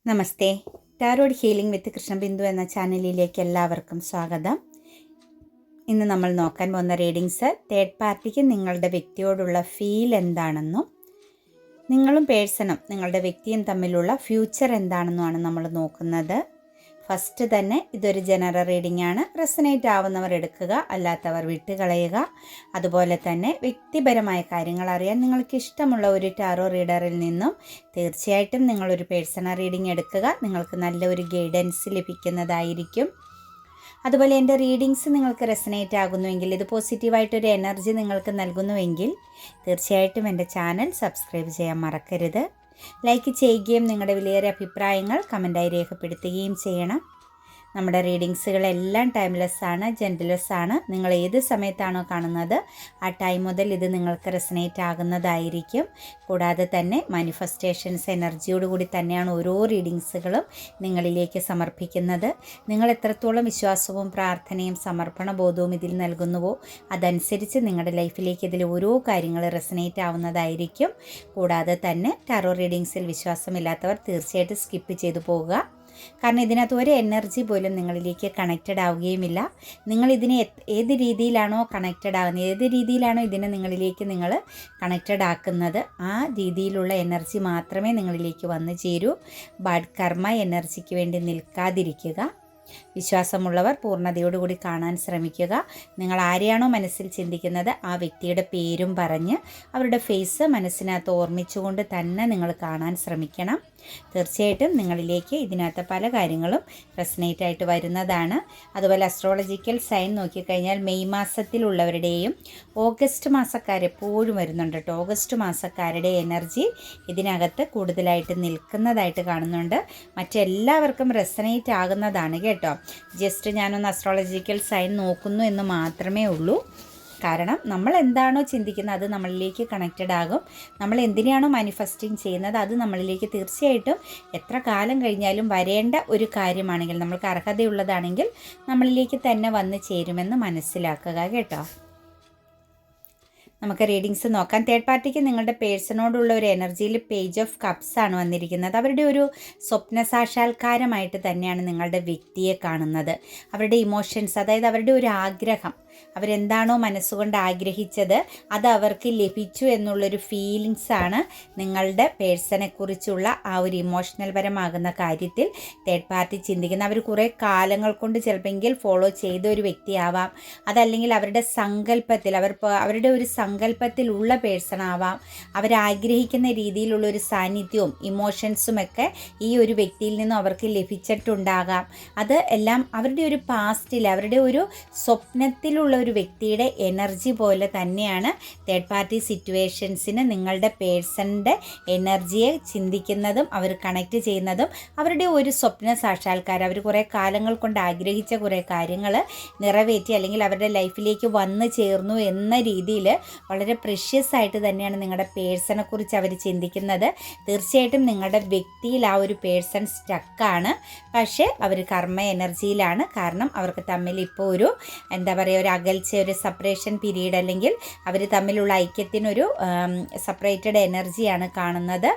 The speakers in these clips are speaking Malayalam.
നമസ്തേ. ടാരോഡ് ഹീലിംഗ് വിത്ത് കൃഷ്ണബിന്ദു എന്ന ചാനലിലേക്ക് എല്ലാവർക്കും സ്വാഗതം. ഇന്ന് നമ്മൾ നോക്കാൻ പോകുന്ന റീഡിങ്സ് തേർഡ് പാർട്ടിക്ക് നിങ്ങളുടെ വ്യക്തിയോടുള്ള ഫീൽ എന്താണെന്നും നിങ്ങളും പേഴ്സണും നിങ്ങളുടെ വ്യക്തിയും തമ്മിലുള്ള ഫ്യൂച്ചർ എന്താണെന്നുമാണ് നമ്മൾ നോക്കുന്നത്. ഫസ്റ്റ് തന്നെ ഇതൊരു ജനറൽ റീഡിംഗ് ആണ്. റെസനേറ്റ് ആവുന്നവർ എടുക്കുക, അല്ലാത്തവർ വിട്ടുകളയുക. അതുപോലെ തന്നെ വ്യക്തിപരമായ കാര്യങ്ങൾ അറിയാൻ നിങ്ങൾക്ക് ഇഷ്ടമുള്ള ഒരു ടാറോ റീഡറിൽ നിന്നും തീർച്ചയായിട്ടും നിങ്ങളൊരു പേഴ്സണൽ റീഡിംഗ് എടുക്കുക. നിങ്ങൾക്ക് നല്ലൊരു ഗൈഡൻസ് ലഭിക്കുന്നതായിരിക്കും. അതുപോലെ എൻ്റെ റീഡിങ്സ് നിങ്ങൾക്ക് റെസനേറ്റ് ആകുന്നുവെങ്കിൽ, ഇത് പോസിറ്റീവായിട്ടൊരു എനർജി നിങ്ങൾക്ക് നൽകുന്നുവെങ്കിൽ തീർച്ചയായിട്ടും എൻ്റെ ചാനൽ സബ്സ്ക്രൈബ് ചെയ്യാൻ മറക്കരുത്. ലൈക്ക് ചെയ്യുകയും നിങ്ങളുടെ വിലയേറിയ അഭിപ്രായങ്ങൾ കമൻറ്റായി രേഖപ്പെടുത്തുകയും ചെയ്യണം. നമ്മുടെ റീഡിങ്സുകളെല്ലാം ടൈംലെസ് ആണ്, ജെൻറ്റ്ലെസ് ആണ്. നിങ്ങൾ ഏത് സമയത്താണോ കാണുന്നത് ആ ടൈം മുതൽ ഇത് നിങ്ങൾക്ക് റെസനേറ്റ് ആകുന്നതായിരിക്കും. കൂടാതെ തന്നെ മാനിഫെസ്റ്റേഷൻസ് എനർജിയോടുകൂടി തന്നെയാണ് ഓരോ റീഡിങ്സുകളും നിങ്ങളിലേക്ക് സമർപ്പിക്കുന്നത്. നിങ്ങൾ എത്രത്തോളം വിശ്വാസവും പ്രാർത്ഥനയും സമർപ്പണ ബോധവും ഇതിൽ നൽകുന്നുവോ അതനുസരിച്ച് നിങ്ങളുടെ ലൈഫിലേക്ക് ഇതിൽ ഓരോ കാര്യങ്ങൾ റെസനേറ്റ് ആവുന്നതായിരിക്കും. കൂടാതെ തന്നെ ടാറോ റീഡിങ്സിൽ വിശ്വാസമില്ലാത്തവർ തീർച്ചയായിട്ടും സ്കിപ്പ് ചെയ്തു പോവുക. കാരണം ഇതിനകത്ത് ഒരു എനർജി പോലും നിങ്ങളിലേക്ക് കണക്റ്റഡ് ആവുകയുമില്ല. നിങ്ങളിതിനെ ഏത് രീതിയിലാണോ കണക്റ്റഡ് ആകുന്നത്, ഏത് രീതിയിലാണോ ഇതിനെ നിങ്ങളിലേക്ക് നിങ്ങൾ കണക്റ്റഡ് ആക്കുന്നത്, ആ രീതിയിലുള്ള എനർജി മാത്രമേ നിങ്ങളിലേക്ക് വന്നു ചേരൂ. ബാഡ് കർമ്മ എനർജിക്ക് വേണ്ടി നിൽക്കാതിരിക്കുക. വിശ്വാസമുള്ളവർ പൂർണ്ണതയോടുകൂടി കാണാൻ ശ്രമിക്കുക. നിങ്ങൾ ആരെയാണോ മനസ്സിൽ ചിന്തിക്കുന്നത് ആ വ്യക്തിയുടെ പേരും പറഞ്ഞ് അവരുടെ ഫേസ് മനസ്സിനകത്ത് ഓർമ്മിച്ചുകൊണ്ട് തന്നെ നിങ്ങൾ കാണാൻ ശ്രമിക്കണം. തീർച്ചയായിട്ടും നിങ്ങളിലേക്ക് ഇതിനകത്ത് പല കാര്യങ്ങളും റെസനേറ്റ് ആയിട്ട് വരുന്നതാണ്. അതുപോലെ അസ്ട്രോളജിക്കൽ സൈൻ നോക്കിക്കഴിഞ്ഞാൽ മെയ് മാസത്തിലുള്ളവരുടെയും ഓഗസ്റ്റ് മാസക്കാരെപ്പോഴും വരുന്നുണ്ട് കേട്ടോ. ഓഗസ്റ്റ് മാസക്കാരുടെ എനർജി ഇതിനകത്ത് കൂടുതലായിട്ട് നിൽക്കുന്നതായിട്ട് കാണുന്നുണ്ട്. മറ്റെല്ലാവർക്കും റെസനേറ്റ് ആകുന്നതാണ് കേട്ടോ. ജസ്റ്റ് ഞാനൊന്ന് അസ്ട്രോളജിക്കൽ സൈൻ നോക്കുന്നു എന്ന് മാത്രമേ ഉള്ളൂ. കാരണം നമ്മൾ എന്താണോ ചിന്തിക്കുന്നത് അത് നമ്മളിലേക്ക് കണക്റ്റഡ് ആകും. നമ്മൾ എന്തിനാണോ മാനിഫെസ്റ്റിംഗ് ചെയ്യുന്നത് അത് നമ്മളിലേക്ക് തീർച്ചയായിട്ടും എത്ര കാലം കഴിഞ്ഞാലും വരേണ്ട ഒരു കാര്യമാണെങ്കിൽ, നമ്മൾക്ക് അർഹതയുള്ളതാണെങ്കിൽ നമ്മളിലേക്ക് തന്നെ വന്ന് ചേരുമെന്ന് മനസ്സിലാക്കുക കേട്ടോ. നമുക്ക് റീഡിങ്സ് നോക്കാം. തേർഡ് പാർട്ടിക്ക് നിങ്ങളുടെ പേഴ്സണോടുള്ള ഒരു എനർജിയിൽ പേജ് ഓഫ് കപ്സ് ആണ് വന്നിരിക്കുന്നത്. അവരുടെ ഒരു സ്വപ്ന സാക്ഷാത്കാരമായിട്ട് തന്നെയാണ് നിങ്ങളുടെ വ്യക്തിയെ കാണുന്നത്. അവരുടെ ഇമോഷൻസ്, അതായത് അവരുടെ ഒരു ആഗ്രഹം, അവരെന്താണോ മനസ്സുകൊണ്ട് ആഗ്രഹിച്ചത് അത് അവർക്ക് ലഭിച്ചു എന്നുള്ളൊരു ഫീലിങ്സാണ് നിങ്ങളുടെ പേഴ്സണെക്കുറിച്ചുള്ള ആ ഒരു ഇമോഷണൽ പരമാകുന്ന കാര്യത്തിൽ തേർഡ് പാർട്ടി ചിന്തിക്കുന്നത്. അവർ കുറേ കാലങ്ങൾ കൊണ്ട് ചിലപ്പോൾ ഫോളോ ചെയ്ത ഒരു വ്യക്തിയാവാം. അതല്ലെങ്കിൽ അവരുടെ സങ്കല്പത്തിൽ അവരുടെ ഒരു സങ്കല്പത്തിലുള്ള പേഴ്സൺ ആവാം. അവരാഗ്രഹിക്കുന്ന രീതിയിലുള്ളൊരു സാന്നിധ്യവും ഇമോഷൻസുമൊക്കെ ഈ ഒരു വ്യക്തിയിൽ നിന്നും അവർക്ക് ലഭിച്ചിട്ടുണ്ടാകാം. അത് എല്ലാം അവരുടെ ഒരു പാസ്റ്റിൽ, അവരുടെ ഒരു സ്വപ്നത്തിലുള്ള ഒരു വ്യക്തിയുടെ എനർജി പോലെ തന്നെയാണ് തേർഡ് പാർട്ടി സിറ്റുവേഷൻസിന് നിങ്ങളുടെ പേഴ്സണിൻ്റെ എനർജിയെ ചിന്തിക്കുന്നതും അവർ കണക്റ്റ് ചെയ്യുന്നതും. അവരുടെ ഒരു സ്വപ്ന സാക്ഷാത്കാരം, അവർ കുറേ കാലങ്ങൾ കൊണ്ട് ആഗ്രഹിച്ച കുറേ കാര്യങ്ങൾ നിറവേറ്റി അല്ലെങ്കിൽ അവരുടെ ലൈഫിലേക്ക് വന്നു ചേർന്നു എന്ന രീതിയിൽ വളരെ പ്രഷ്യസ് ആയിട്ട് തന്നെയാണ് നിങ്ങളുടെ പേഴ്സണെ കുറിച്ച് അവർ ചിന്തിക്കുന്നത്. തീർച്ചയായിട്ടും നിങ്ങളുടെ വ്യക്തിയിൽ ആ ഒരു പേഴ്സൺ സ്റ്റക്കാണ്. പക്ഷേ അവർ കർമ്മ എനർജിയിലാണ്. കാരണം അവർക്ക് തമ്മിൽ ഇപ്പോൾ ഒരു എന്താ പറയുക, ഒരു അകൽച്ച, ഒരു സെപ്പറേഷൻ പീരീഡ്, അല്ലെങ്കിൽ അവർ തമ്മിലുള്ള ഐക്യത്തിനൊരു സെപ്പറേറ്റഡ് എനർജിയാണ് കാണുന്നത്.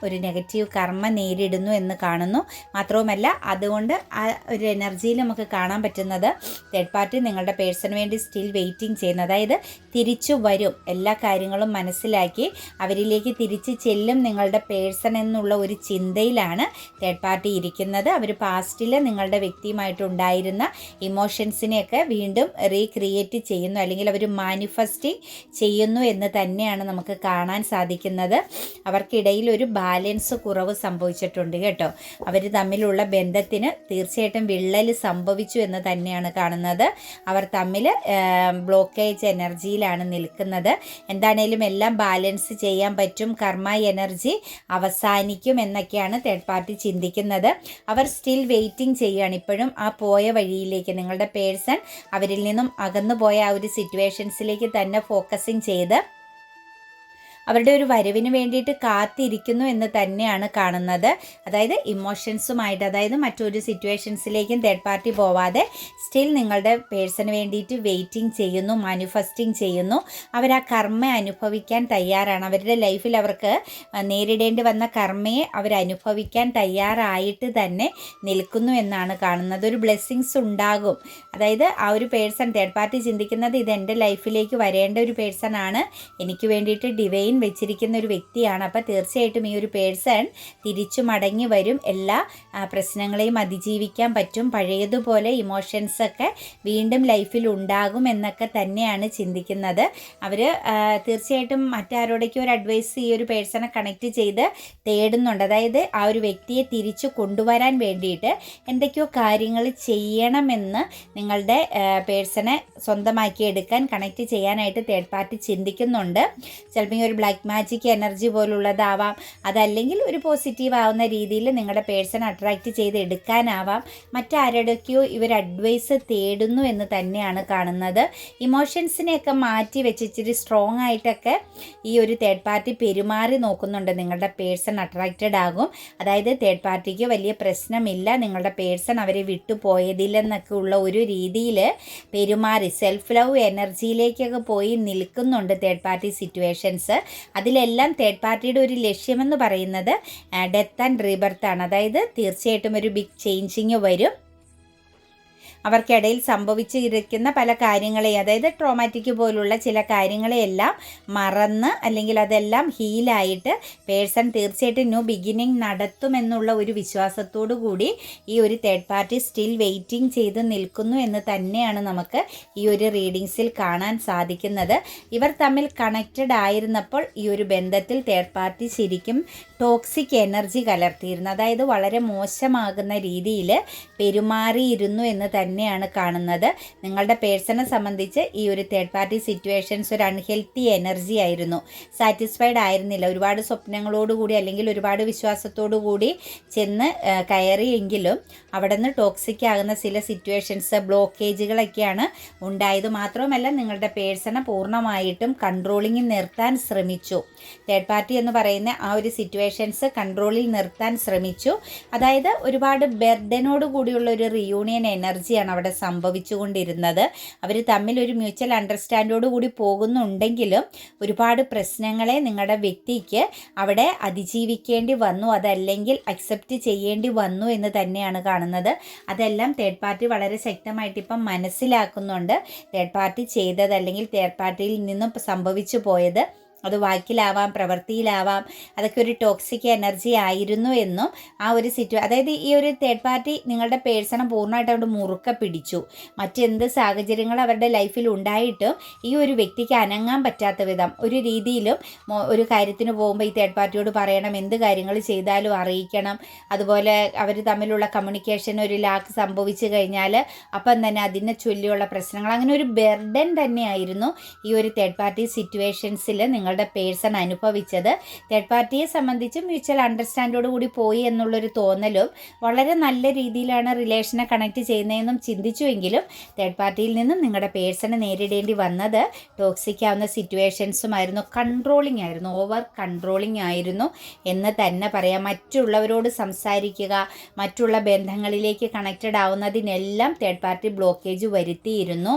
ഒരു നെഗറ്റീവ് കർമ്മ നേരിടുന്നു എന്ന് കാണുന്നു. മാത്രവുമല്ല അതുകൊണ്ട് ആ ഒരു എനർജിയിൽ നമുക്ക് കാണാൻ പറ്റുന്നത് തേർഡ് പാർട്ടി നിങ്ങളുടെ പേഴ്സണിന് വേണ്ടി സ്റ്റിൽ വെയിറ്റിംഗ് ചെയ്യുന്നു. അതായത് തിരിച്ചു വരും, എല്ലാ കാര്യങ്ങളും മനസ്സിലാക്കി അവരിലേക്ക് തിരിച്ച് ചെല്ലും നിങ്ങളുടെ പേഴ്സൺ എന്നുള്ള ഒരു ചിന്തയിലാണ് തേർഡ് പാർട്ടി ഇരിക്കുന്നത്. അവർ പാസ്റ്റിൽ നിങ്ങളുടെ വ്യക്തിയുമായിട്ടുണ്ടായിരുന്ന ഇമോഷൻസിനെയൊക്കെ വീണ്ടും റീക്രിയേറ്റ് ചെയ്യുന്നു, അല്ലെങ്കിൽ അവർ മാനിഫെസ്റ്റിംഗ് ചെയ്യുന്നു എന്ന് തന്നെയാണ് നമുക്ക് കാണാൻ സാധിക്കുന്നത്. അവർക്കിടയിൽ ഒരു ബാലൻസ് കുറവ് സംഭവിച്ചിട്ടുണ്ട് കേട്ടോ. അവർ തമ്മിലുള്ള ബന്ധത്തിന് തീർച്ചയായിട്ടും വിള്ളൽ സംഭവിച്ചു എന്ന് തന്നെയാണ് കാണുന്നത്. അവർ തമ്മിൽ ബ്ലോക്കേജ് എനർജിയിലാണ് നിൽക്കുന്നത്. എന്താണേലും എല്ലാം ബാലൻസ് ചെയ്യാൻ പറ്റും, കർമ്മ എനർജി അവസാനിക്കും എന്നൊക്കെയാണ് തേർഡ് പാർട്ടി ചിന്തിക്കുന്നത്. അവർ സ്റ്റിൽ വെയിറ്റിംഗ് ചെയ്യുകയാണ് ഇപ്പോഴും ആ പോയ വഴിയിലേക്ക്. നിങ്ങളുടെ പേഴ്സൺ അവരിൽ നിന്നും അകന്നു പോയ ആ ഒരു സിറ്റുവേഷൻസിലേക്ക് തന്നെ ഫോക്കസിങ് ചെയ്ത് അവരുടെ ഒരു വരവിന് വേണ്ടിയിട്ട് കാത്തിരിക്കുന്നു എന്ന് തന്നെയാണ് കാണുന്നത്. അതായത് ഇമോഷൻസുമായിട്ട്, അതായത് മറ്റൊരു സിറ്റുവേഷൻസിലേക്കും തേർഡ് പാർട്ടി പോവാതെ സ്റ്റിൽ നിങ്ങളുടെ പേഴ്സണ് വേണ്ടിയിട്ട് വെയിറ്റിംഗ് ചെയ്യുന്നു, മാനിഫെസ്റ്റിംഗ് ചെയ്യുന്നു. അവർ ആ കർമ്മ അനുഭവിക്കാൻ തയ്യാറാണ്. അവരുടെ ലൈഫിൽ അവർക്ക് നേരിടേണ്ടി വന്ന കർമ്മയെ അവർ അനുഭവിക്കാൻ തയ്യാറായിട്ട് തന്നെ നിൽക്കുന്നു എന്നാണ് കാണുന്നത്. ഒരു ബ്ലെസ്സിങ്സ് ഉണ്ടാകും. അതായത് ആ ഒരു പേഴ്സൺ, തേർഡ് പാർട്ടി ചിന്തിക്കുന്നത് ഇത് എൻ്റെ ലൈഫിലേക്ക് വരേണ്ട ഒരു പേഴ്സൺ ആണ്, എനിക്ക് വേണ്ടിയിട്ട് ഡിവൈൻ വെച്ചിരിക്കുന്ന ഒരു വ്യക്തിയാണ്. അപ്പോൾ തീർച്ചയായിട്ടും ഈ ഒരു പേഴ്സൺ തിരിച്ചു മടങ്ങി വരും. എല്ലാ പ്രശ്നങ്ങളെയും അതിജീവിക്കാൻ പറ്റും. പഴയതുപോലെ ഇമോഷൻസൊക്കെ വീണ്ടും ലൈഫിൽ ഉണ്ടാകും എന്നൊക്കെ തന്നെയാണ് ചിന്തിക്കുന്നത്. അവർ തീർച്ചയായിട്ടും മറ്റാരോടേക്കും ഒരു അഡ്വൈസ് ഈ ഒരു പേഴ്സണെ കണക്ട് ചെയ്ത് തേടുന്നുണ്ട്. അതായത് ആ ഒരു വ്യക്തിയെ തിരിച്ചു കൊണ്ടുവരാൻ വേണ്ടിയിട്ട് എന്തൊക്കെയോ കാര്യങ്ങൾ ചെയ്യണമെന്ന് നിങ്ങളുടെ പേഴ്സണെ സ്വന്തമാക്കി എടുക്കാൻ, കണക്ട് ചെയ്യാനായിട്ട് തേർഡ് പാർട്ടി ചിന്തിക്കുന്നുണ്ട്. ചിലപ്പോൾ ഈ ഒരു ബ്ലാക്ക് മാജിക് എനർജി പോലുള്ളതാവാം, അതല്ലെങ്കിൽ ഒരു പോസിറ്റീവ് ആവുന്ന രീതിയിൽ നിങ്ങളുടെ പേഴ്സൺ അട്രാക്റ്റ് ചെയ്ത് എടുക്കാനാവാം. മറ്റാരുടെയൊക്കെയോ ഇവർ അഡ്വൈസ് തേടുന്നു എന്ന് തന്നെയാണ് കാണുന്നത്. ഇമോഷൻസിനെയൊക്കെ മാറ്റി വെച്ച് ഇച്ചിരി സ്ട്രോങ് ആയിട്ടൊക്കെ ഈ ഒരു തേർഡ് പാർട്ടി പെരുമാറി നോക്കുന്നുണ്ട്. നിങ്ങളുടെ പേഴ്സൺ അട്രാക്റ്റഡ് ആകും. അതായത് തേർഡ് പാർട്ടിക്ക് വലിയ പ്രശ്നമില്ല, നിങ്ങളുടെ പേഴ്സൺ അവരെ വിട്ടുപോയതില്ലെന്നൊക്കെ ഉള്ള ഒരു രീതിയിൽ പെരുമാറി സെൽഫ് ലവ് എനർജിയിലേക്കൊക്കെ പോയി നിൽക്കുന്നുണ്ട് തേർഡ് പാർട്ടി സിറ്റുവേഷൻസ്. അതിലെല്ലാം തേർഡ് പാർട്ടിയുടെ ഒരു ലക്ഷ്യമെന്ന് പറയുന്നത് ഡെത്ത് ആൻഡ് റീബർത്ത് ആണ്. അതായത് തീർച്ചയായിട്ടും ഒരു ബിഗ് ചേഞ്ചിങ് വരും. അവർക്കിടയിൽ സംഭവിച്ചിരിക്കുന്ന പല കാര്യങ്ങളെയും, അതായത് ട്രോമാറ്റിക് പോലുള്ള ചില കാര്യങ്ങളെയെല്ലാം മറന്ന്, അല്ലെങ്കിൽ അതെല്ലാം ഹീലായിട്ട് പേഴ്സൺ തീർച്ചയായിട്ടും ന്യൂ ബിഗിനിങ് നടത്തുമെന്നുള്ള ഒരു വിശ്വാസത്തോടു കൂടി ഈ ഒരു തേർഡ് പാർട്ടി സ്റ്റിൽ വെയിറ്റിംഗ് ചെയ്ത് നിൽക്കുന്നു എന്ന് തന്നെയാണ് നമുക്ക് ഈ ഒരു റീഡിങ്സിൽ കാണാൻ സാധിക്കുന്നത്. ഇവർ തമ്മിൽ കണക്റ്റഡ് ആയിരുന്നപ്പോൾ ഈ ഒരു ബന്ധത്തിൽ തേർഡ് പാർട്ടി ശരിക്കും ടോക്സിക് എനർജി കലർത്തിയിരുന്നു. അതായത് വളരെ മോശമാകുന്ന രീതിയിൽ പെരുമാറിയിരുന്നു എന്ന് തന്നെയാണ് കാണുന്നത്. നിങ്ങളുടെ പേഴ്സണെ സംബന്ധിച്ച് ഈ ഒരു തേർഡ് പാർട്ടി സിറ്റുവേഷൻസ് ഒരു അൺഹെൽത്തി എനർജി ആയിരുന്നു. സാറ്റിസ്ഫൈഡ് ആയിരുന്നില്ല. ഒരുപാട് സ്വപ്നങ്ങളോടുകൂടി അല്ലെങ്കിൽ ഒരുപാട് വിശ്വാസത്തോടു കൂടി ചെന്ന് കയറിയെങ്കിലും അവിടെ നിന്ന് ടോക്സിക് ആകുന്ന ചില സിറ്റുവേഷൻസ്, ബ്ലോക്കേജുകളൊക്കെയാണ് ഉണ്ടായത്. മാത്രവുമല്ല നിങ്ങളുടെ പേഴ്സണെ പൂർണ്ണമായിട്ടും കൺട്രോളിങ്ങിൽ നിർത്താൻ ശ്രമിച്ചു. തേർഡ് പാർട്ടി എന്ന് പറയുന്ന ആ ഒരു സിറ്റുവേഷൻസ് കൺട്രോളിൽ നിർത്താൻ ശ്രമിച്ചു. അതായത് ഒരുപാട് ബെർഡനോട് കൂടിയുള്ള ഒരു റിയൂണിയൻ എനർജിയാണ് അവിടെ സംഭവിച്ചുകൊണ്ടിരുന്നത്. അവർ തമ്മിൽ ഒരു മ്യൂച്വൽ അണ്ടർസ്റ്റാൻഡോട് കൂടി പോകുന്നുണ്ടെങ്കിലും ഒരുപാട് പ്രശ്നങ്ങളെ നിങ്ങളുടെ വ്യക്തിക്ക് അവിടെ അതിജീവിക്കേണ്ടി വന്നു, അതല്ലെങ്കിൽ അക്സെപ്റ്റ് ചെയ്യേണ്ടി വന്നു എന്ന് തന്നെയാണ് കാണുന്നത്. അതെല്ലാം തേർഡ് പാർട്ടി വളരെ ശക്തമായിട്ട് ഇപ്പം മനസ്സിലാക്കുന്നുണ്ട്. തേർഡ് പാർട്ടി ചെയ്തത് അല്ലെങ്കിൽ തേർഡ് പാർട്ടിയിൽ നിന്നും സംഭവിച്ചു പോയത്, അത് വാക്കിലാവാം, പ്രവൃത്തിയിലാവാം, അതൊക്കെ ഒരു ടോക്സിക് എനർജി ആയിരുന്നു എന്നും ആ ഒരു അതായത് ഈ ഒരു തേർഡ് പാർട്ടി നിങ്ങളുടെ പേഴ്സണെ പൂർണ്ണമായിട്ട് അവിടെ മുറുക്ക പിടിച്ചു. മറ്റെന്ത് സാഹചര്യങ്ങൾ അവരുടെ ലൈഫിൽ ഉണ്ടായിട്ടും ഈ ഒരു വ്യക്തിക്ക് അനങ്ങാൻ പറ്റാത്ത വിധം ഒരു രീതിയിലും ഒരു കാര്യത്തിന് പോകുമ്പോൾ ഈ തേർഡ് പാർട്ടിയോട് പറയണം, എന്ത് കാര്യങ്ങൾ ചെയ്താലും അറിയിക്കണം. അതുപോലെ അവർ തമ്മിലുള്ള കമ്മ്യൂണിക്കേഷൻ ഒരു ലാക്ക് സംഭവിച്ചു കഴിഞ്ഞാൽ അപ്പം തന്നെ അതിനെ ചൊല്ലിയുള്ള പ്രശ്നങ്ങൾ, അങ്ങനെ ഒരു ബെർഡൻ തന്നെയായിരുന്നു ഈ ഒരു തേർഡ് പാർട്ടി സിറ്റുവേഷൻസിൽ നിങ്ങളുടെ പേഴ്സൺ അനുഭവിച്ചത്. തേർഡ് പാർട്ടിയെ സംബന്ധിച്ച് മ്യൂച്വൽ അണ്ടർസ്റ്റാൻഡോട് കൂടി പോയി എന്നുള്ളൊരു തോന്നലും വളരെ നല്ല രീതിയിലാണ് റിലേഷനെ കണക്ട് ചെയ്യുന്നതെന്നും ചിന്തിച്ചുവെങ്കിലും തേർഡ് പാർട്ടിയിൽ നിന്നും നിങ്ങളുടെ പേഴ്സണെ നേരിടേണ്ടി വന്നത് ടോക്സിക് ആവുന്ന സിറ്റുവേഷൻസുമായിരുന്നു. കൺട്രോളിങ് ആയിരുന്നു, ഓവർ കൺട്രോളിങ് ആയിരുന്നു എന്ന് തന്നെ പറയാം. മറ്റുള്ളവരോട് സംസാരിക്കുക, മറ്റുള്ള ബന്ധങ്ങളിലേക്ക് കണക്റ്റഡ് ആവുന്നതിനെല്ലാം തേർഡ് പാർട്ടി ബ്ലോക്കേജ് വരുത്തിയിരുന്നു.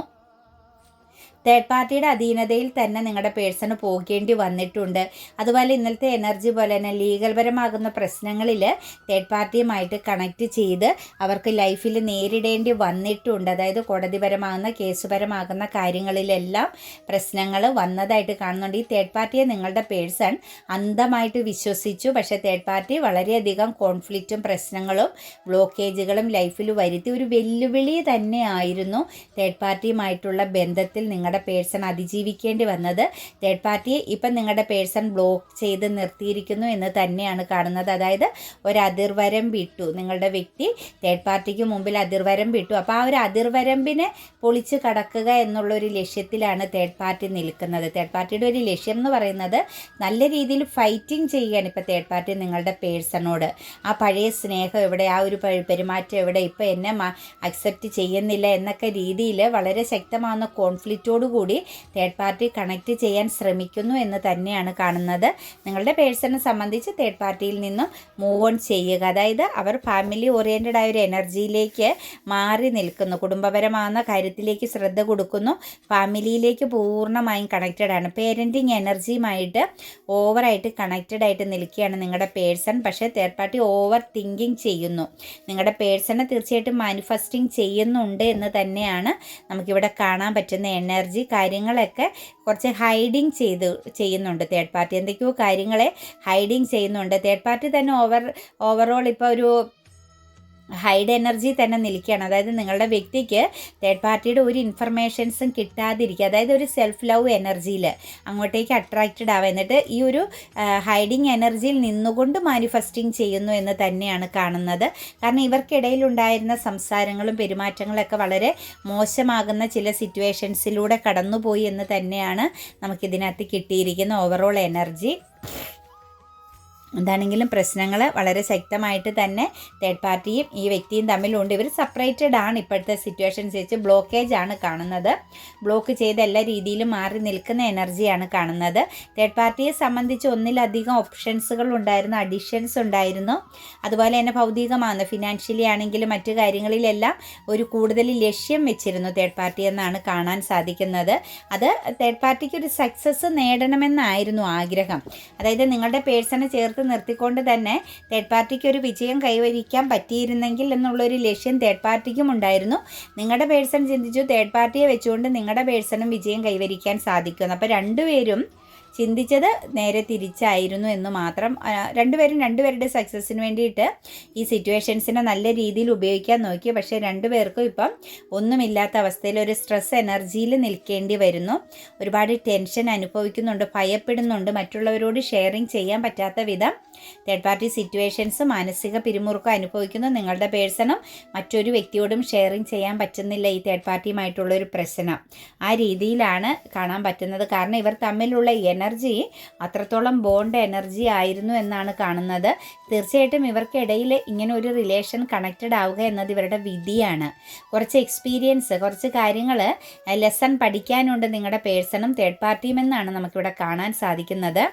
തേർഡ് പാർട്ടിയുടെ അധീനതയിൽ തന്നെ നിങ്ങളുടെ പേഴ്സണ് പോകേണ്ടി വന്നിട്ടുണ്ട്. അതുപോലെ ഇന്നലത്തെ എനർജി പോലെ തന്നെ ലീഗൽപരമാകുന്ന പ്രശ്നങ്ങളിൽ തേർഡ് പാർട്ടിയുമായിട്ട് കണക്റ്റ് ചെയ്ത് അവർക്ക് ലൈഫിൽ നേരിടേണ്ടി വന്നിട്ടുണ്ട്. അതായത് കോടതിപരമാകുന്ന കേസുപരമാകുന്ന കാര്യങ്ങളിലെല്ലാം പ്രശ്നങ്ങൾ വന്നതായിട്ട് കാണുന്നുണ്ട്. ഈ തേർഡ് പാർട്ടിയെ നിങ്ങളുടെ പേഴ്സൺ അന്ധമായിട്ട് വിശ്വസിച്ചു. പക്ഷേ തേർഡ് പാർട്ടി വളരെയധികം കോൺഫ്ലിക്റ്റും പ്രശ്നങ്ങളും ബ്ലോക്കേജുകളും ലൈഫിൽ വരുത്തി. ഒരു വെല്ലുവിളി തന്നെയായിരുന്നു തേർഡ് പാർട്ടിയുമായിട്ടുള്ള ബന്ധത്തിൽ നിങ്ങളുടെ പേഴ്സൺ അതിജീവിക്കേണ്ടി വന്നത്. തേർഡ് പാർട്ടിയെ ഇപ്പം നിങ്ങളുടെ പേഴ്സൺ ബ്ലോക്ക് ചെയ്ത് നിർത്തിയിരിക്കുന്നു എന്ന് തന്നെയാണ് കാണുന്നത്. അതായത് ഒരു അതിർവരം വിട്ടു, നിങ്ങളുടെ വ്യക്തി തേർഡ് പാർട്ടിക്ക് മുമ്പിൽ അതിർവരം വിട്ടു. അപ്പോൾ ആ ഒരു അതിർവരമ്പിനെ പൊളിച്ച് കടക്കുക എന്നുള്ളൊരു ലക്ഷ്യത്തിലാണ് തേർഡ് പാർട്ടി നിൽക്കുന്നത്. തേർഡ് പാർട്ടിയുടെ ഒരു ലക്ഷ്യം എന്ന് പറയുന്നത് നല്ല രീതിയിൽ ഫൈറ്റിംഗ് ചെയ്യുകയാണ് ഇപ്പോൾ തേർഡ് പാർട്ടി നിങ്ങളുടെ പേഴ്സണോട്. ആ പഴയ സ്നേഹം എവിടെ, ആ ഒരു പെരുമാറ്റം എവിടെ, ഇപ്പോൾ എന്നെ അക്സെപ്റ്റ് ചെയ്യുന്നില്ല എന്നൊക്കെ രീതിയിൽ വളരെ ശക്തമാകുന്ന കോൺഫ്ലിക്റ്റോട് വ്യക്തിയോടുകൂടി തേർഡ് പാർട്ടി കണക്റ്റ് ചെയ്യാൻ ശ്രമിക്കുന്നു എന്ന് തന്നെയാണ് കാണുന്നത്. നിങ്ങളുടെ പേഴ്സണെ സംബന്ധിച്ച് തേർഡ് പാർട്ടിയിൽ നിന്നും മൂവ് ഓൺ ചെയ്യുക. അതായത് അവർ ഫാമിലി ഓറിയൻറ്റഡ് ആയ ഒരു എനർജിയിലേക്ക് മാറി നിൽക്കുന്നു, കുടുംബപരമാകുന്ന കാര്യത്തിലേക്ക് ശ്രദ്ധ കൊടുക്കുന്നു, ഫാമിലിയിലേക്ക് പൂർണ്ണമായും കണക്റ്റഡ് ആണ്. പേരൻറ്റിങ് എനർജിയുമായിട്ട് ഓവറായിട്ട് കണക്റ്റഡ് ആയിട്ട് നിൽക്കുകയാണ് നിങ്ങളുടെ പേഴ്സൺ. പക്ഷേ തേർഡ് പാർട്ടി ഓവർ തിങ്കിങ് ചെയ്യുന്നു. നിങ്ങളുടെ പേഴ്സണെ തീർച്ചയായിട്ടും മാനിഫെസ്റ്റിംഗ് ചെയ്യുന്നുണ്ട് എന്ന് തന്നെയാണ് നമുക്കിവിടെ കാണാൻ പറ്റുന്ന എനർജി. കാര്യങ്ങളൊക്കെ കുറച്ച് ഹൈഡിങ് ചെയ്യുന്നുണ്ട് തേർഡ് പാർട്ടി. എന്തൊക്കെയോ കാര്യങ്ങളെ ഹൈഡിങ് ചെയ്യുന്നുണ്ട്. തേർഡ് പാർട്ടി തന്നെ ഓവറോൾ ഇപ്പോൾ ഒരു ഹൈഡ് എനർജി തന്നെ നിൽക്കുകയാണ്. അതായത് നിങ്ങളുടെ വ്യക്തിക്ക് തേർഡ് പാർട്ടിയുടെ ഒരു ഇൻഫർമേഷൻസും കിട്ടാതിരിക്കുക, അതായത് ഒരു സെൽഫ് ലവ് എനർജിയിൽ അങ്ങോട്ടേക്ക് അട്രാക്റ്റഡ് ആവുക, എന്നിട്ട് ഈ ഒരു ഹൈഡിങ് എനർജിയിൽ നിന്നുകൊണ്ട് മാനിഫെസ്റ്റിംഗ് ചെയ്യുന്നു എന്ന് തന്നെയാണ് കാണുന്നത്. കാരണം ഇവർക്കിടയിലുണ്ടായിരുന്ന സംസാരങ്ങളും പെരുമാറ്റങ്ങളൊക്കെ വളരെ മോശമാകുന്ന ചില സിറ്റുവേഷൻസിലൂടെ കടന്നുപോയി എന്ന് തന്നെയാണ് നമുക്കിതിനകത്ത് കിട്ടിയിരിക്കുന്ന ഓവറോൾ എനർജി. എന്താണെങ്കിലും പ്രശ്നങ്ങൾ വളരെ ശക്തമായിട്ട് തന്നെ തേർഡ് പാർട്ടിയും ഈ വ്യക്തിയും തമ്മിലുണ്ട്. ഇവർ സെപ്പറേറ്റഡ് ആണ്. ഇപ്പോഴത്തെ സിറ്റുവേഷൻസ് വെച്ച് ബ്ലോക്കേജ് ആണ് കാണുന്നത്. ബ്ലോക്ക് ചെയ്ത് എല്ലാ രീതിയിലും മാറി നിൽക്കുന്ന എനർജിയാണ് കാണുന്നത്. തേർഡ് പാർട്ടിയെ സംബന്ധിച്ച് ഒന്നിലധികം ഓപ്ഷൻസുകൾ ഉണ്ടായിരുന്നു, അഡിഷൻസ് ഉണ്ടായിരുന്നു. അതുപോലെ തന്നെ ഭൗതികമാണ്, ഫിനാൻഷ്യലി ആണെങ്കിലും മറ്റു കാര്യങ്ങളിലെല്ലാം ഒരു കൂടുതൽ ലക്ഷ്യം വെച്ചിരുന്നു തേർഡ് പാർട്ടി എന്നാണ് കാണാൻ സാധിക്കുന്നത്. അത് തേർഡ് പാർട്ടിക്ക് ഒരു സക്സസ് നേടണമെന്നായിരുന്നു ആഗ്രഹം. അതായത് നിങ്ങളുടെ പേഴ്സണെ ചേർത്ത് നിർത്തിക്കൊണ്ട് തന്നെ തേർഡ് പാർട്ടിക്ക് ഒരു വിജയം കൈവരിക്കാൻ പറ്റിയിരുന്നെങ്കിൽ എന്നുള്ളൊരു ലക്ഷ്യം തേർഡ് പാർട്ടിക്കും ഉണ്ടായിരുന്നു. നിങ്ങളുടെ പേഴ്സൺ ചിന്തിച്ചു തേർഡ് പാർട്ടിയെ വെച്ചുകൊണ്ട് നിങ്ങളുടെ പേഴ്സണും വിജയം കൈവരിക്കാൻ സാധിക്കുന്നു. അപ്പോൾ രണ്ടുപേരും ചിന്തിച്ചത് നേരെ തിരിച്ചായിരുന്നു എന്ന് മാത്രം. രണ്ടുപേരുടെ സക്സസ്സിന് വേണ്ടിയിട്ട് ഈ സിറ്റുവേഷൻസിനെ നല്ല രീതിയിൽ ഉപയോഗിക്കാൻ നോക്കി. പക്ഷേ രണ്ടുപേർക്കും ഇപ്പം ഒന്നുമില്ലാത്ത അവസ്ഥയിൽ ഒരു സ്ട്രെസ് എനർജിയിൽ നിൽക്കേണ്ടി വരുന്നു. ഒരുപാട് ടെൻഷൻ അനുഭവിക്കുന്നുണ്ട്, ഭയപ്പെടുന്നുണ്ട്, മറ്റുള്ളവരോട് ഷെയറിങ് ചെയ്യാൻ പറ്റാത്ത വിധം തേർഡ് പാർട്ടി സിറ്റുവേഷൻസ്, മാനസിക പിരിമുറുക്കം അനുഭവിക്കുന്നു. നിങ്ങളുടെ പേഴ്സണും മറ്റൊരു വ്യക്തിയോടും ഷെയറിങ് ചെയ്യാൻ പറ്റുന്നില്ല ഈ തേർഡ് പാർട്ടിയുമായിട്ടുള്ളൊരു പ്രശ്നം. ആ രീതിയിലാണ് കാണാൻ പറ്റുന്നത്. കാരണം ഇവർ തമ്മിലുള്ള എനർജി അത്രത്തോളം ബോണ്ട് എനർജി ആയിരുന്നു എന്നാണ് കാണുന്നത്. തീർച്ചയായിട്ടും ഇവർക്കിടയിൽ ഇങ്ങനെ ഒരു റിലേഷൻ കണക്റ്റഡ് ആവുക എന്നത് ഇവരുടെ വിധിയാണ്. കുറച്ച് എക്സ്പീരിയൻസ്, കുറച്ച് കാര്യങ്ങൾ ലെസൺ പഠിക്കാനുണ്ട് നിങ്ങളുടെ പേഴ്സണും തേർഡ് പാർട്ടിയും എന്നാണ് നമുക്കിവിടെ കാണാൻ സാധിക്കുന്നത്.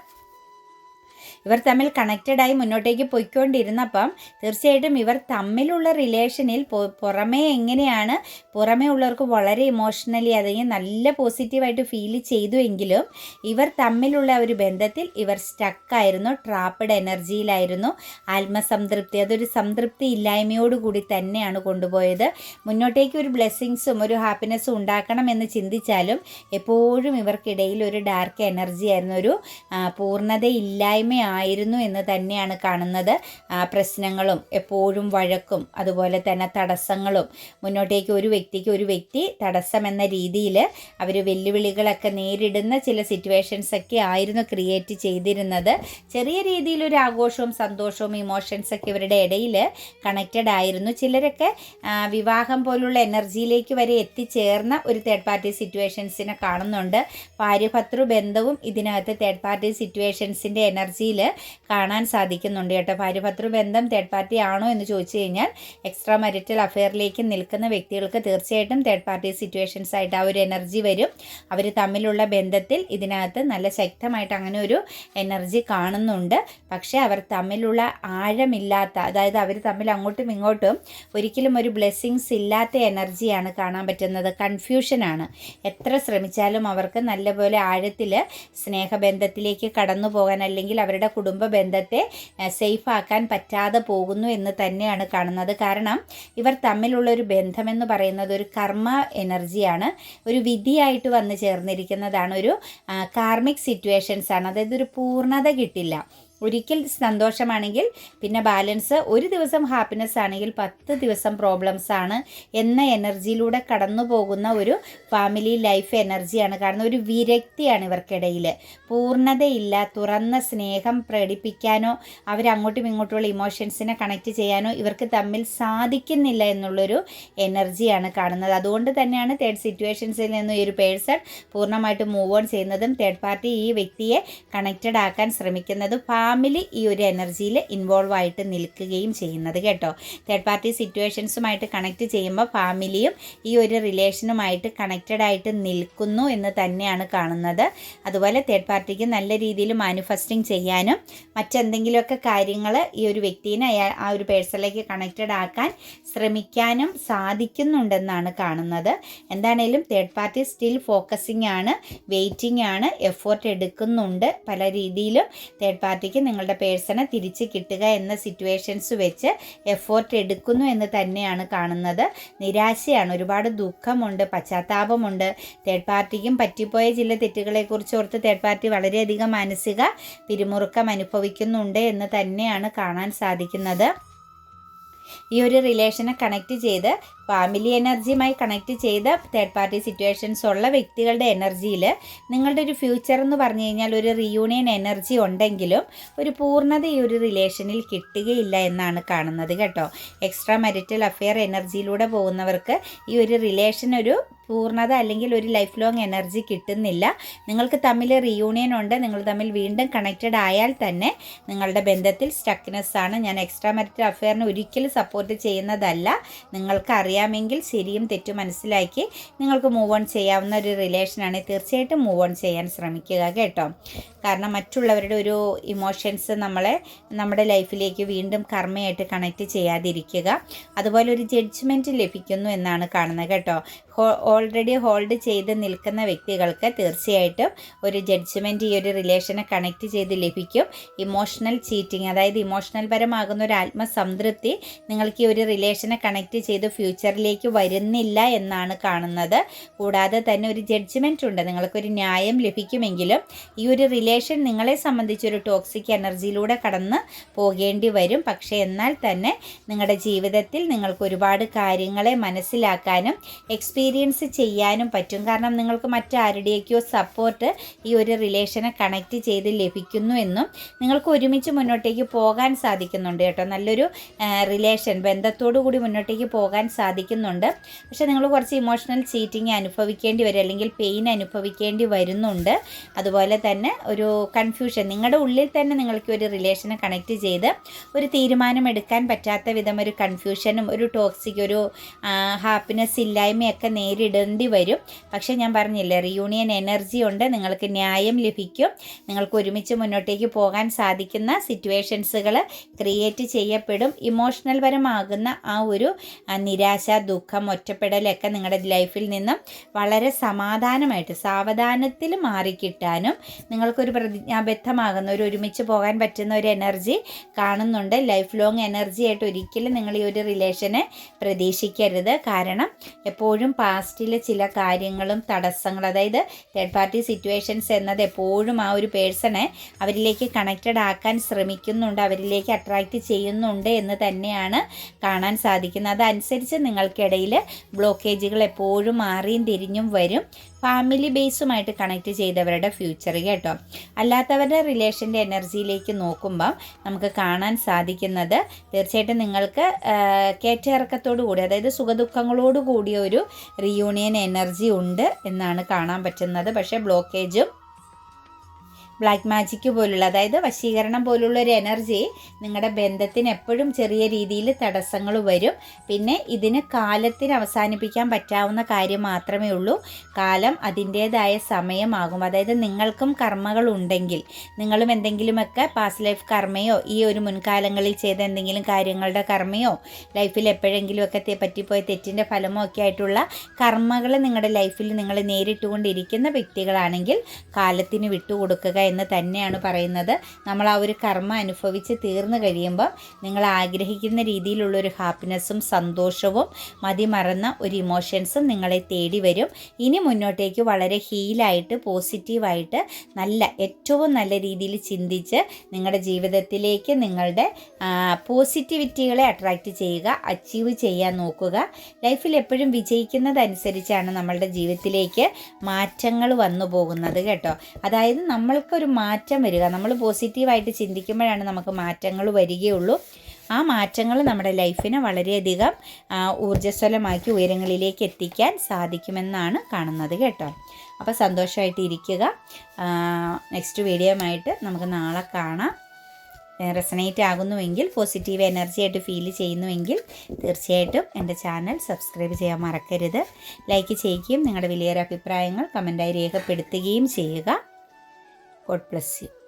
ഇവർ തമ്മിൽ കണക്റ്റഡായി മുന്നോട്ടേക്ക് പോയിക്കൊണ്ടിരുന്നപ്പം തീർച്ചയായിട്ടും ഇവർ തമ്മിലുള്ള റിലേഷനിൽ പുറമേ എങ്ങനെയാണ്, പുറമേ ഉള്ളവർക്ക് വളരെ ഇമോഷണലി അല്ലെങ്കിൽ നല്ല പോസിറ്റീവായിട്ട് ഫീൽ ചെയ്തുവെങ്കിലും ഇവർ തമ്മിലുള്ള ഒരു ബന്ധത്തിൽ ഇവർ സ്റ്റക്കായിരുന്നു, ട്രാപ്പഡ് എനർജിയിലായിരുന്നു. ആത്മസംതൃപ്തി, അതൊരു സംതൃപ്തി ഇല്ലായ്മയോടുകൂടി തന്നെയാണ് കൊണ്ടുപോയത്. മുന്നോട്ടേക്ക് ഒരു ബ്ലെസ്സിങ്സും ഒരു ഹാപ്പിനെസ്സും ഉണ്ടാക്കണമെന്ന് ചിന്തിച്ചാലും എപ്പോഴും ഇവർക്കിടയിൽ ഒരു ഡാർക്ക് എനർജി ആയിരുന്നു, ഒരു പൂർണ്ണതയില്ലായ്മ ആയിരുന്നു എന്ന് തന്നെയാണ് കാണുന്നത്. പ്രശ്നങ്ങളും എപ്പോഴും വഴക്കും അതുപോലെ തന്നെ തടസ്സങ്ങളും, മുന്നോട്ടേക്ക് ഒരു വ്യക്തി തടസ്സം എന്ന രീതിയിൽ അവർ വെല്ലുവിളികളൊക്കെ നേരിടുന്ന ചില സിറ്റുവേഷൻസൊക്കെ ആയിരുന്നു ക്രിയേറ്റ് ചെയ്തിരുന്നത്. ചെറിയ രീതിയിലൊരു ആഘോഷവും സന്തോഷവും ഇമോഷൻസൊക്കെ ഇവരുടെ ഇടയിൽ കണക്റ്റഡ് ആയിരുന്നു. ചിലരൊക്കെ വിവാഹം പോലുള്ള എനർജിയിലേക്ക് വരെ എത്തിച്ചേർന്ന ഒരു തേർഡ് പാർട്ടി സിറ്റുവേഷൻസിനെ കാണുന്നുണ്ട്. ഭാര്യ-ഭർതൃ ബന്ധവും ഇതിനകത്ത് തേർഡ് പാർട്ടി സിറ്റുവേഷൻസിൻ്റെ എനർജിയിൽ കാണാൻ സാധിക്കുന്നുണ്ട് കേട്ടോ. ഭാര്യ-ഭർതൃ ബന്ധം തേർഡ് പാർട്ടി ആണോ എന്ന് ചോദിച്ചു കഴിഞ്ഞാൽ എക്സ്ട്രാ മാരിറ്റൽ അഫെയറിലേക്ക് നിൽക്കുന്ന വ്യക്തികൾക്ക് തീർച്ചയായിട്ടും തേർഡ് പാർട്ടി സിറ്റുവേഷൻസ് ആയിട്ട് ആ ഒരു എനർജി വരും. അവർ തമ്മിലുള്ള ബന്ധത്തിൽ ഇതിനകത്ത് നല്ല ശക്തമായിട്ട് അങ്ങനെ ഒരു എനർജി കാണുന്നുണ്ട്. പക്ഷേ അവർ തമ്മിലുള്ള ആഴമില്ലാത്ത, അതായത് അവർ തമ്മിൽ അങ്ങോട്ടും ഇങ്ങോട്ടും ഒരിക്കലും ഒരു ബ്ലെസ്സിങ്സ് ഇല്ലാത്ത എനർജിയാണ് കാണാൻ പറ്റുന്നത്. കൺഫ്യൂഷനാണ്. എത്ര ശ്രമിച്ചാലും അവർക്ക് നല്ലപോലെ ആഴത്തിൽ സ്നേഹബന്ധത്തിലേക്ക് കടന്നു പോകാൻ അല്ലെങ്കിൽ അവരുടെ കുടുംബ ബന്ധത്തെ സേഫ് ആക്കാൻ പറ്റാതെ പോകുന്നു എന്ന് തന്നെയാണ് കാണുന്നത്. കാരണം ഇവർ തമ്മിലുള്ള ഒരു ബന്ധമെന്ന് പറയുന്നത് ഒരു കർമ്മ എനർജിയാണ്, ഒരു വിധിയായിട്ട് വന്ന് ചേർന്നിരിക്കുന്നതാണ്, ഒരു കാർമിക് സിറ്റുവേഷൻസ് ആണ്. അതായത് ഒരു പൂർണ്ണത കിട്ടില്ല. ഒരിക്കൽ സന്തോഷമാണെങ്കിൽ പിന്നെ ബാലൻസ്, ഒരു ദിവസം ഹാപ്പിനെസ് ആണെങ്കിൽ 10 ദിവസം പ്രോബ്ലംസ് ആണ് എന്ന എനർജിയിലൂടെ കടന്നു പോകുന്ന ഒരു ഫാമിലി ലൈഫ് എനർജിയാണ്. കാരണം ഒരു വിരക്തിയാണ് ഇവർക്കിടയിൽ. പൂർണ്ണതയില്ല. തുറന്ന സ്നേഹം പ്രകടിപ്പിക്കാനോ അവരങ്ങോട്ടും ഇങ്ങോട്ടുള്ള ഇമോഷൻസിനെ കണക്റ്റ് ചെയ്യാനോ ഇവർക്ക് തമ്മിൽ സാധിക്കുന്നില്ല എന്നുള്ളൊരു എനർജിയാണ് കാണുന്നത്. അതുകൊണ്ട് തന്നെയാണ് തേർഡ് സിറ്റുവേഷൻസിൽ നിന്ന് ഈ ഒരു പേഴ്സൺ പൂർണ്ണമായിട്ട് മൂവ് ഓൺ ചെയ്യുന്നതും തേർഡ് പാർട്ടി ഈ വ്യക്തിയെ കണക്റ്റഡ് ആക്കാൻ ശ്രമിക്കുന്നത്. ഫാമിലി ഈ ഒരു എനർജിയിൽ ഇൻവോൾവ് ആയിട്ട് നിൽക്കുകയും ചെയ്യുന്നത് കേട്ടോ. തേർഡ് പാർട്ടി സിറ്റുവേഷൻസുമായിട്ട് കണക്ട് ചെയ്യുമ്പോൾ ഫാമിലിയും ഈ ഒരു റിലേഷനുമായിട്ട് കണക്റ്റഡ് ആയിട്ട് നിൽക്കുന്നു എന്ന് തന്നെയാണ് കാണുന്നത്. അതുപോലെ തേർഡ് പാർട്ടിക്ക് നല്ല രീതിയിൽ മാനിഫെസ്റ്റിംഗ് ചെയ്യാനും മറ്റെന്തെങ്കിലുമൊക്കെ കാര്യങ്ങൾ ഈ ഒരു വ്യക്തിനെ ആ ഒരു പേഴ്സണിലേക്ക് കണക്റ്റഡ് ആക്കാൻ ശ്രമിക്കാനും സാധിക്കുന്നുണ്ടെന്നാണ് കാണുന്നത്. എന്താണേലും തേർഡ് പാർട്ടി സ്റ്റിൽ ഫോക്കസിങ് ആണ്, വെയിറ്റിംഗ് ആണ്, എഫോർട്ട് എടുക്കുന്നുണ്ട്. പല രീതിയിലും തേർഡ് പാർട്ടിക്ക് നിങ്ങളുടെ പേഴ്സണെ തിരിച്ച് കിട്ടുക എന്ന സിറ്റുവേഷൻസ് വെച്ച് എഫോർട്ട് എടുക്കുന്നു എന്ന് തന്നെയാണ് കാണുന്നത്. നിരാശയാണ്, ഒരുപാട് ദുഃഖമുണ്ട്, പശ്ചാത്താപമുണ്ട്. തേർഡ് പാർട്ടിക്കും പറ്റിപ്പോയ ചില തെറ്റുകളെക്കുറിച്ച് ഓർത്ത് തേർഡ് പാർട്ടി വളരെയധികം മാനസിക പിരിമുറുക്കം അനുഭവിക്കുന്നുണ്ട് എന്ന് തന്നെയാണ് കാണാൻ സാധിക്കുന്നത്. ഈ ഒരു റിലേഷനെ കണക്ട് ചെയ്ത് ഫാമിലി എനർജിയുമായി കണക്ട് ചെയ്ത തേർഡ് പാർട്ടി സിറ്റുവേഷൻസ് ഉള്ള വ്യക്തികളുടെ എനർജിയിൽ നിങ്ങളുടെ ഒരു ഫ്യൂച്ചർ എന്ന് പറഞ്ഞു കഴിഞ്ഞാൽ ഒരു റീയൂണിയൻ എനർജി ഉണ്ടെങ്കിലും ഒരു പൂർണ്ണത ഈ ഒരു റിലേഷനിൽ കിട്ടുകയില്ല എന്നാണ് കാണുന്നത് കേട്ടോ. എക്സ്ട്രാ മാരിറ്റൽ അഫെയർ എനർജിയിലൂടെ പോകുന്നവർക്ക് ഈ ഒരു റിലേഷൻ ഒരു പൂർണ്ണത അല്ലെങ്കിൽ ഒരു ലൈഫ് ലോങ് എനർജി കിട്ടുന്നില്ല. നിങ്ങൾക്ക് തമ്മിൽ റീയൂണിയൻ ഉണ്ട്, നിങ്ങൾ തമ്മിൽ വീണ്ടും കണക്റ്റഡ് ആയാൽ തന്നെ നിങ്ങളുടെ ബന്ധത്തിൽ സ്റ്റക്നെസ് ആണ്. ഞാൻ എക്സ്ട്രാ മാരിറ്റൽ അഫെയറിന് ഒരിക്കലും സപ്പോർട്ട് ചെയ്യുന്നതല്ല. നിങ്ങൾക്ക് അറിയാമെങ്കിൽ ശരിയും തെറ്റും മനസ്സിലാക്കി നിങ്ങൾക്ക് മൂവ് ഓൺ ചെയ്യാവുന്ന ഒരു റിലേഷനാണ്. തീർച്ചയായിട്ടും മൂവ് ഓൺ ചെയ്യാൻ ശ്രമിക്കുക കേട്ടോ. കാരണം മറ്റുള്ളവരുടെ ഒരു ഇമോഷൻസ് നമ്മുടെ ലൈഫിലേക്ക് വീണ്ടും കർമ്മയായിട്ട് കണക്റ്റ് ചെയ്യാതിരിക്കുക. അതുപോലെ ഒരു ജഡ്ജ്മെൻറ്റ് ലഭിക്കുന്നു എന്നാണ് കാണുന്നത് കേട്ടോ. ഓൾറെഡി ഹോൾഡ് ചെയ്ത് നിൽക്കുന്ന വ്യക്തികൾക്ക് തീർച്ചയായിട്ടും ഒരു ജഡ്ജ്മെൻറ്റ് ഈ ഒരു റിലേഷനെ കണക്റ്റ് ചെയ്ത് ലഭിക്കും. ഇമോഷണൽ ചീറ്റിംഗ്, അതായത് ഇമോഷണൽ പരമാകുന്ന ഒരു ആത്മസംതൃപ്തി നിങ്ങൾക്ക് ഈ ഒരു റിലേഷനെ കണക്റ്റ് ചെയ്ത് ഫ്യൂച്ചറിലേക്ക് വരുന്നില്ല എന്നാണ് കാണുന്നത്. കൂടാതെ തന്നെ ഒരു ജഡ്ജ്മെൻറ്റ് ഉണ്ട്, നിങ്ങൾക്കൊരു ന്യായം ലഭിക്കുമെങ്കിലും ഈ ഒരു റിലേഷൻ നിങ്ങളെ സംബന്ധിച്ചൊരു ടോക്സിക് എനർജിയിലൂടെ കടന്ന് പോകേണ്ടി വരും. പക്ഷേ എന്നാൽ തന്നെ നിങ്ങളുടെ ജീവിതത്തിൽ നിങ്ങൾക്ക് ഒരുപാട് കാര്യങ്ങളെ മനസ്സിലാക്കാനും എക്സ്പീരിയൻസ് ചെയ്യാനും പറ്റും. കാരണം നിങ്ങൾക്ക് മറ്റാരുടെയൊക്കെയോ സപ്പോർട്ട് ഈ ഒരു റിലേഷനെ കണക്റ്റ് ചെയ്ത് ലഭിക്കുന്നു എന്നും നിങ്ങൾക്ക് ഒരുമിച്ച് മുന്നോട്ടേക്ക് പോകാൻ സാധിക്കുന്നുണ്ട് കേട്ടോ. നല്ലൊരു റിലേഷൻ ബന്ധത്തോടു കൂടി മുന്നോട്ടേക്ക് പോകാൻ സാധിക്കുന്നുണ്ട്. പക്ഷേ നിങ്ങൾ കുറച്ച് ഇമോഷണൽ ചീറ്റിംഗ് അനുഭവിക്കേണ്ടി വരും, അല്ലെങ്കിൽ പെയിൻ അനുഭവിക്കേണ്ടി വരുന്നുണ്ട്. അതുപോലെ തന്നെ ഒരു കൺഫ്യൂഷൻ നിങ്ങളുടെ ഉള്ളിൽ തന്നെ നിങ്ങൾക്ക് ഒരു റിലേഷനെ കണക്റ്റ് ചെയ്ത് ഒരു തീരുമാനം എടുക്കാൻ പറ്റാത്ത വിധം ഒരു കൺഫ്യൂഷനും ഒരു ടോക്സിക് ഒരു ഹാപ്പിനെസ് ഇല്ലായ്മയൊക്കെ നേരിടേണ്ടി വരും. പക്ഷേ ഞാൻ പറഞ്ഞില്ലേ, റിയൂണിയൻ എനർജി ഉണ്ട്, നിങ്ങൾക്ക് ന്യായം ലഭിക്കും, നിങ്ങൾക്ക് ഒരുമിച്ച് മുന്നോട്ടേക്ക് പോകാൻ സാധിക്കുന്ന സിറ്റുവേഷൻസുകൾ ക്രിയേറ്റ് ചെയ്യപ്പെടും. ഇമോഷണൽ പരമാകുന്ന ആ ഒരു നിരാശ, ദുഃഖം, ഒറ്റപ്പെടലൊക്കെ നിങ്ങളുടെ ലൈഫിൽ നിന്നും വളരെ സമാധാനമായിട്ട് സാവധാനത്തിൽ മാറിക്കിട്ടാനും നിങ്ങൾക്കൊരു പ്രതിജ്ഞാബദ്ധമാകുന്ന ഒരു ഒരുമിച്ച് പോകാൻ പറ്റുന്ന ഒരു എനർജി കാണുന്നുണ്ട്. ലൈഫ് ലോങ് എനർജി ആയിട്ട് ഒരിക്കലും നിങ്ങൾ ഈ ഒരു റിലേഷനെ പ്രതീക്ഷിക്കരുത്. കാരണം എപ്പോഴും പാസ്റ്റിലെ ചില കാര്യങ്ങളും തടസ്സങ്ങൾ, അതായത് തേർഡ് പാർട്ടി സിറ്റുവേഷൻസ് എന്നത് എപ്പോഴും ആ ഒരു പേഴ്സണെ അവരിലേക്ക് കണക്റ്റഡ് ആക്കാൻ ശ്രമിക്കുന്നുണ്ട്, അവരിലേക്ക് അട്രാക്റ്റ് ചെയ്യുന്നുണ്ട് എന്ന് തന്നെയാണ് കാണാൻ സാധിക്കുന്നത്. അതനുസരിച്ച് നിങ്ങൾക്കിടയിൽ ബ്ലോക്കേജുകൾ എപ്പോഴും മാറിയും തിരിഞ്ഞും വരും. ഫാമിലി ബേസുമായിട്ട് കണക്റ്റ് ചെയ്തവരുടെ ഫ്യൂച്ചർ കേട്ടോ. അല്ലാത്തവരുടെ റിലേഷൻ്റെ എനർജിയിലേക്ക് നോക്കുമ്പം നമുക്ക് കാണാൻ സാധിക്കുന്നത് തീർച്ചയായിട്ടും നിങ്ങൾക്ക് കയറ്റിറക്കത്തോടു കൂടി, അതായത് സുഖദുഃഖങ്ങളോട് കൂടിയ ഒരു റീയൂണിയൻ എനർജി ഉണ്ട് എന്നാണ് കാണാൻ പറ്റുന്നത്. പക്ഷേ ബ്ലോക്കേജും ബ്ലാക്ക് മാജിക് പോലുള്ള, അതായത് വശീകരണം പോലുള്ള ഒരു എനർജി നിങ്ങളുടെ ബന്ധത്തിന് എപ്പോഴും ചെറിയ രീതിയിൽ തടസ്സങ്ങൾ വരും. പിന്നെ ഇതിന് കാലത്തിന് അവസാനിപ്പിക്കാൻ പറ്റാവുന്ന കാര്യം മാത്രമേ ഉള്ളൂ. കാലം അതിൻ്റേതായ സമയമാകും. അതായത് നിങ്ങൾക്കും കർമ്മകൾ ഉണ്ടെങ്കിൽ, നിങ്ങളും എന്തെങ്കിലുമൊക്കെ പാസ്റ്റ് ലൈഫ് കർമ്മയോ ഈ ഒരു മുൻകാലങ്ങളിൽ ചെയ്ത എന്തെങ്കിലും കാര്യങ്ങളുടെ കർമ്മയോ ലൈഫിൽ എപ്പോഴെങ്കിലുമൊക്കെ പറ്റിപ്പോയ തെറ്റിൻ്റെ ഫലമോ ഒക്കെ ആയിട്ടുള്ള കർമ്മകൾ നിങ്ങളുടെ ലൈഫിൽ നിങ്ങൾ നേരിട്ടുകൊണ്ടിരിക്കുന്ന വ്യക്തികളാണെങ്കിൽ കാലത്തിന് വിട്ടുകൊടുക്കുക എന്ന് തന്നെയാണ് പറയുന്നത്. നമ്മൾ ആ ഒരു കർമ്മ അനുഭവിച്ച് തീർന്നു കഴിയുമ്പോൾ നിങ്ങൾ ആഗ്രഹിക്കുന്ന രീതിയിലുള്ളൊരു ഹാപ്പിനെസ്സും സന്തോഷവും മതിമറന്ന ഒരു ഇമോഷൻസും നിങ്ങളെ തേടി വരും. ഇനി മുന്നോട്ടേക്ക് വളരെ ഹീലായിട്ട് പോസിറ്റീവായിട്ട് ഏറ്റവും നല്ല രീതിയിൽ ചിന്തിച്ച് നിങ്ങളുടെ ജീവിതത്തിലേക്ക് നിങ്ങളുടെ പോസിറ്റിവിറ്റികളെ അട്രാക്റ്റ് ചെയ്യുക, അച്ചീവ് ചെയ്യാൻ നോക്കുക. ലൈഫിൽ എപ്പോഴും വിജയിക്കുന്നതനുസരിച്ചാണ് നമ്മളുടെ ജീവിതത്തിലേക്ക് മാറ്റങ്ങൾ വന്നു പോകുന്നത് കേട്ടോ. അതായത് നമ്മൾക്കൊരു മാറ്റം വരിക, നമ്മൾ പോസിറ്റീവായിട്ട് ചിന്തിക്കുമ്പോഴാണ് നമുക്ക് മാറ്റങ്ങൾ വരികയുള്ളൂ. ആ മാറ്റങ്ങൾ നമ്മുടെ ലൈഫിനെ വളരെയധികം ഊർജ്ജസ്വലമാക്കി ഉയരങ്ങളിലേക്ക് എത്തിക്കാൻ സാധിക്കുമെന്നാണ് കാണുന്നത് കേട്ടോ. അപ്പോൾ സന്തോഷമായിട്ട് ഇരിക്കുക. നെക്സ്റ്റ് വീഡിയോയുമായിട്ട് നമുക്ക് നാളെ കാണാം. റെസനേറ്റ് ആകുന്നുവെങ്കിൽ, പോസിറ്റീവ് എനർജി ആയിട്ട് ഫീൽ ചെയ്യുന്നുവെങ്കിൽ തീർച്ചയായിട്ടും എൻ്റെ ചാനൽ സബ്സ്ക്രൈബ് ചെയ്യാൻ മറക്കരുത്. ലൈക്ക് ചെയ്യുകയും നിങ്ങളുടെ വലിയൊരു അഭിപ്രായങ്ങൾ കമൻറ്റായി രേഖപ്പെടുത്തുകയും ചെയ്യുക. God bless you.